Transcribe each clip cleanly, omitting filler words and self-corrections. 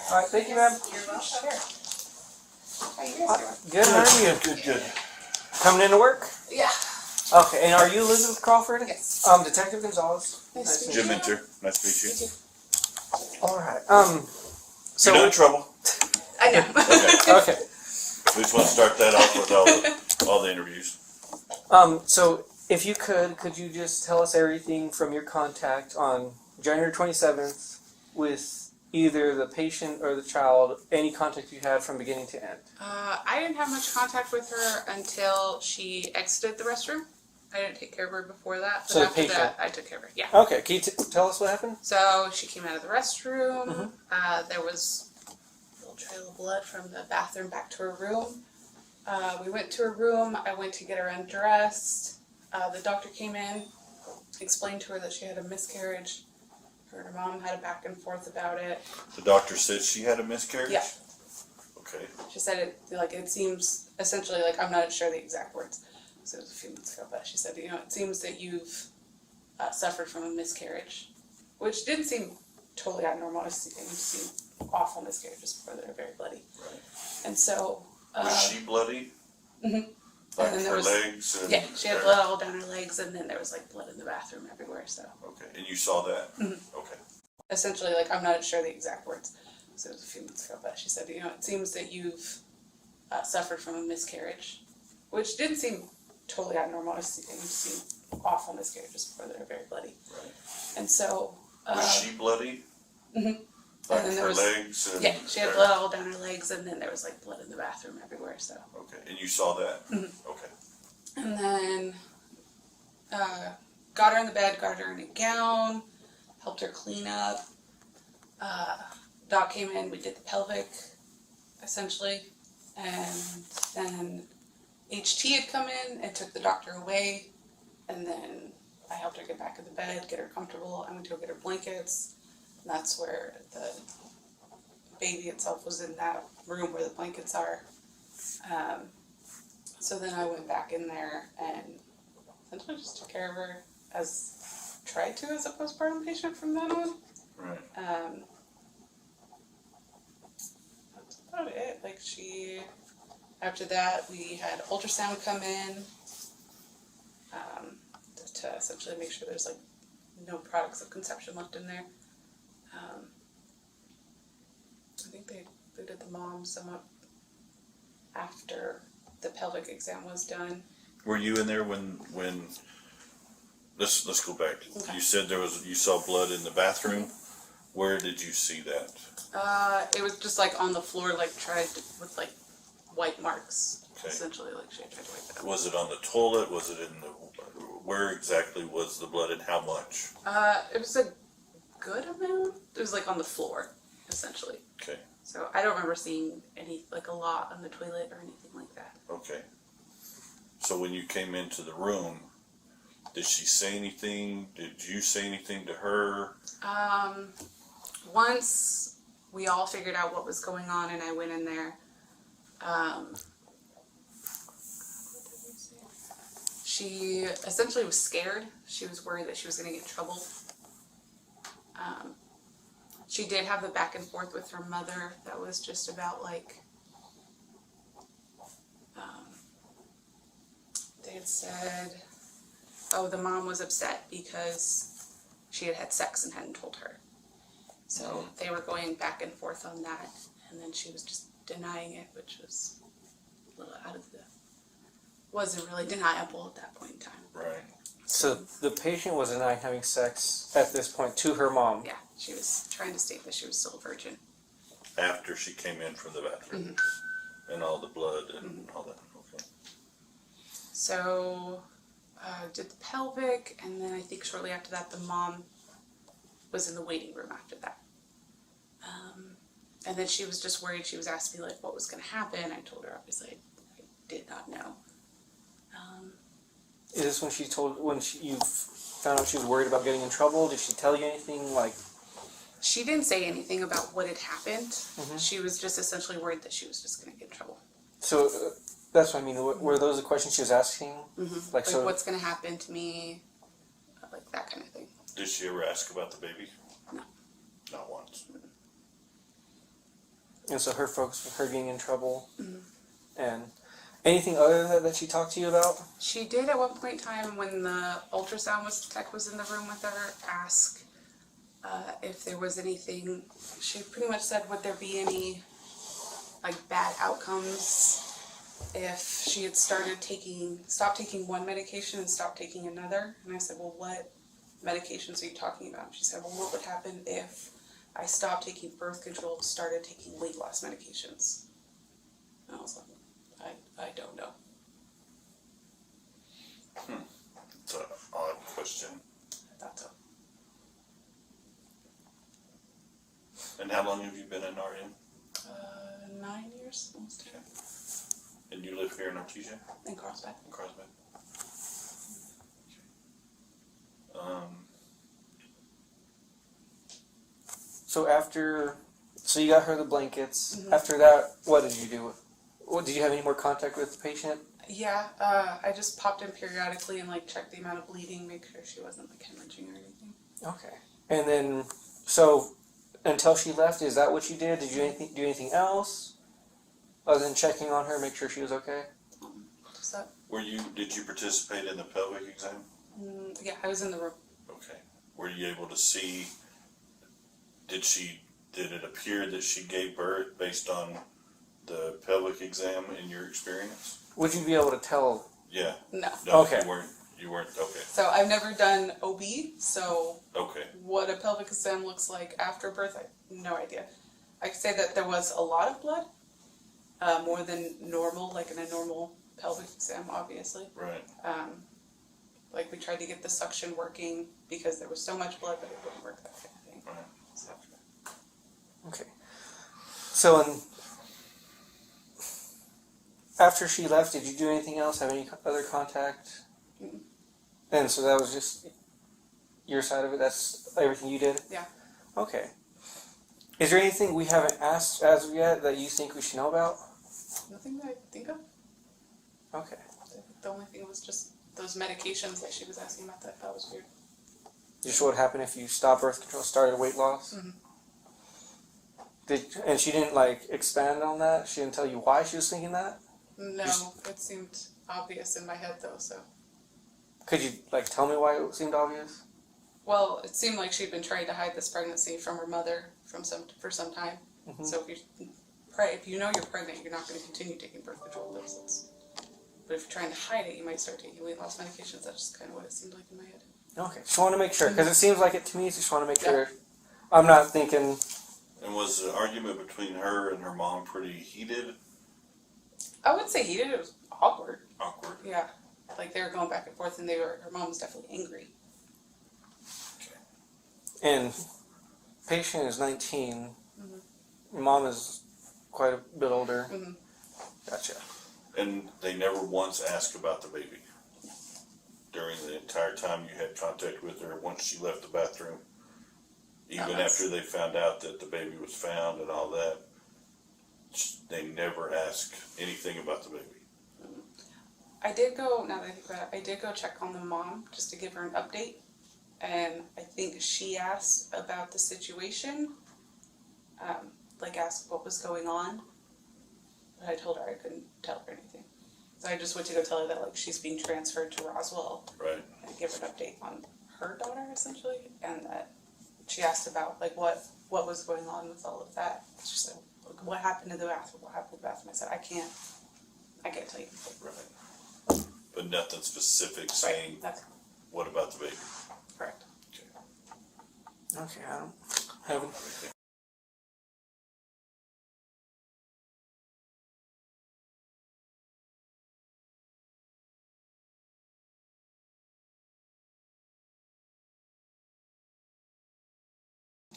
All right, thank you, ma'am. You're welcome. Sure. How you guys doing? Good, how are you? Good. Coming into work? Yeah. Okay, and are you Elizabeth Crawford? Yes. Detective Gonzalez. Nice to meet Jim you. Minter, nice to meet you. All right. You're not in trouble. I know. Okay. We just want to start that off with all the interviews. So if you could you just tell us everything from your contact on January 27th with either the patient or the child, any contact you had from beginning to end? I didn't have much contact with her until she exited the restroom. I didn't take care of her before that, but So the after patient. that, I took care of her. Yeah. Okay, can you tell us what happened? So she came out of the restroom. Mm-hmm. There was a little trail of blood from the bathroom back to her room. We went to her room. I went to get her undressed. The doctor came in, explained to her that she had a miscarriage. Her and her mom had a back and forth about it. The doctor said she had a miscarriage? Yeah. Okay. She said it seems essentially like, I'm not sure the exact words, so it was a few months ago, but she said, it seems that you've suffered from a miscarriage, which didn't seem totally abnormal. I've seen awful miscarriages before that are very bloody. Right. And so... Was she bloody? Mm-hmm. Like and then her legs? And yeah, she had blood all down her legs, and then there was like blood in the bathroom everywhere, so... Okay, and you saw that? Mm-hmm. Okay. Essentially, like, I'm not sure the exact words, so it was a few months ago, but she said, it seems that you've suffered from a miscarriage, which didn't seem totally abnormal. I've seen awful miscarriages before that are very bloody. Right. And so... Was she bloody? Mm-hmm. Like and then her legs? And yeah, she had blood all down her legs, and then there was like blood in the bathroom everywhere, so... Okay, and you saw that? Mm-hmm. Okay. And then got her in the bed, got her in a gown, helped her clean up. Doc came in, we did the pelvic, essentially, and then HT had come in and took the doctor away, and then I helped her get back in the bed, get her comfortable. I went to go get her blankets, and that's where the baby itself was in that room where the blankets are. So then I went back in there and essentially just took care of her tried to as a postpartum patient from then on. Right. That's about it. After that, we had ultrasound come in to essentially make sure there's no products of conception left in there. I think they did the mom somewhat after the pelvic exam was done. Were you in there when let's go back. Okay. You said you saw blood in the bathroom. Where did you see that? It was just on the floor, with white marks. Okay. Essentially, she had tried to wipe it up. Was it on the toilet? Was it in the... Where exactly was the blood and how much? It was a good amount. It was on the floor, essentially. Okay. So I don't remember seeing a lot on the toilet or anything like that. Okay. So when you came into the room, did she say anything? Did you say anything to her? Once we all figured out what was going on and I went in there, she essentially was scared. She was worried that she was going to get in trouble. She did have the back and forth with her mother that was just about they had said, the mom was upset because she had had sex and hadn't told her. So they were going back and forth on that, and then she was just denying it, which was a little wasn't really deniable at that point in time. Right. So the patient was denying having sex at this point to her mom? Yeah, she was trying to state that she was still a virgin. After she came in from the bathroom. And all the blood and all that. Okay. So, did the pelvic, and then I think shortly after that, the mom was in the waiting room after that. And then she was just worried. She was asking me what was going to happen. I told her obviously I did not know. Is this when you found out she was worried about getting in trouble? Did she tell you anything She didn't say anything about what had happened. She was just essentially worried that she was just going to get in trouble. So that's what I mean. Were those the questions she was asking? So what's going to happen to me? That kind of thing. Did she ever ask about the baby? No. Not once. And so her folks with her getting in trouble. Mhm. And anything other than that she talked to you about? She did at one point in time when the ultrasound tech was in the room with her ask if there was anything. She pretty much said, would there be any like bad outcomes if she had stopped taking one medication and stopped taking another? And I said, well, what medications are you talking about? She said, well, what would happen if I stopped taking birth control and started taking weight loss medications? And I was like, I don't know. It's an odd question. I thought so. And how long have you been in RN? 9 years, almost 10. And you live here in Artesia? In Carlsbad. In Carlsbad? So you got her the blankets. Mm-hmm. After that, what did you do? Did you have any more contact with the patient? Yeah, I just popped in periodically and like checked the amount of bleeding, make sure she wasn't like hemorrhaging or anything. Okay. And then, so until she left, is that what you did? Did you do anything else other than checking on her, make sure she was okay? Just that. Did you participate in the pelvic exam? Yeah, I was in the room. Okay. Were you able to see, did it appear that she gave birth based on the pelvic exam in your experience? Would you be able to tell? Yeah. No. Okay. You weren't, okay. So I've never done OB, so Okay. what a pelvic exam looks like after birth, I have no idea. I could say that there was a lot of blood, more than normal, like in a normal pelvic exam, obviously. Right. Like we tried to get the suction working because there was so much blood, but it wouldn't work, that kind of thing. Right. So. Okay. So, after she left, did you do anything else? Have any other contact? Mm-mm. And so that was just your side of it? That's everything you did? Yeah. Okay. Is there anything we haven't asked as of yet that you think we should know about? Nothing that I can think of. Okay. The only thing was just those medications that she was asking about. That was weird. Just what would happen if you stopped birth control, started weight loss? Mhm. And she didn't expand on that? She didn't tell you why she was thinking that? No, it seemed obvious in my head though. So. Could you tell me why it seemed obvious? Well, it seemed like she'd been trying to hide this pregnancy from her mother for some time. Mm-hmm. So if you know you're pregnant, you're not going to continue taking birth control pills. But if you're trying to hide it, you might start taking weight loss medications. That's just kind of what it seemed like in my head. Okay, just want to make sure, because it seems like it to me. Just want to make Yeah. sure. I'm not thinking. And was the argument between her and her mom pretty heated? I wouldn't say heated. It was awkward. Awkward? Yeah, like they were going back and forth, and her mom was definitely angry. And patient is 19. Mm-hmm. Mom is quite a bit older. Mm-hmm. Gotcha. And they never once asked about the baby? During the entire time you had contact with her, once she left the bathroom? Even after they found out that the baby was found and all that, they never asked anything about the baby? I did go, now that I think about it, I did go check on the mom just to give her an update. And I think she asked about the situation, asked what was going on. But I told her I couldn't tell her anything. So I just went to go tell her that she's being transferred to Roswell. Right. And give her an update on her daughter, essentially. And that she asked about what was going on with all of that. She said, what happened to the bathroom? What happened to the bathroom? I said, I can't tell you anything. Right. But nothing specific saying, Right. Nothing. What about the baby? Correct. Okay, I don't have any.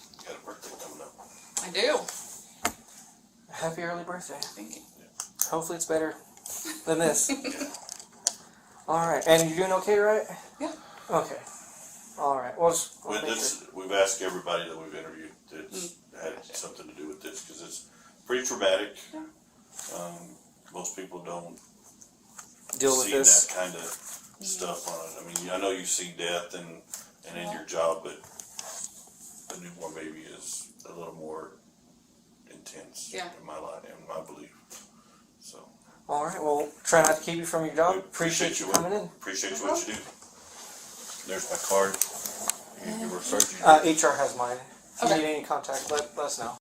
You got a birthday coming up. I do. Happy early birthday. Thank you. Hopefully it's better than this. Alright, and you're doing okay, right? Yeah. Okay. Alright, well, We've asked everybody that we've interviewed that's had something to do with this, because it's pretty traumatic. Yeah. Most people don't deal with see this. that kind of stuff on it. I mean, I know you see death and in your job, but the newborn baby is a little more intense. hands. Yeah. In my belief. So. All right. Well, try not to keep you from your job. We Appreciate you coming in. Appreciate what you do. There's my card. You referred you. HR has mine. If you Okay. need any contact, let us know.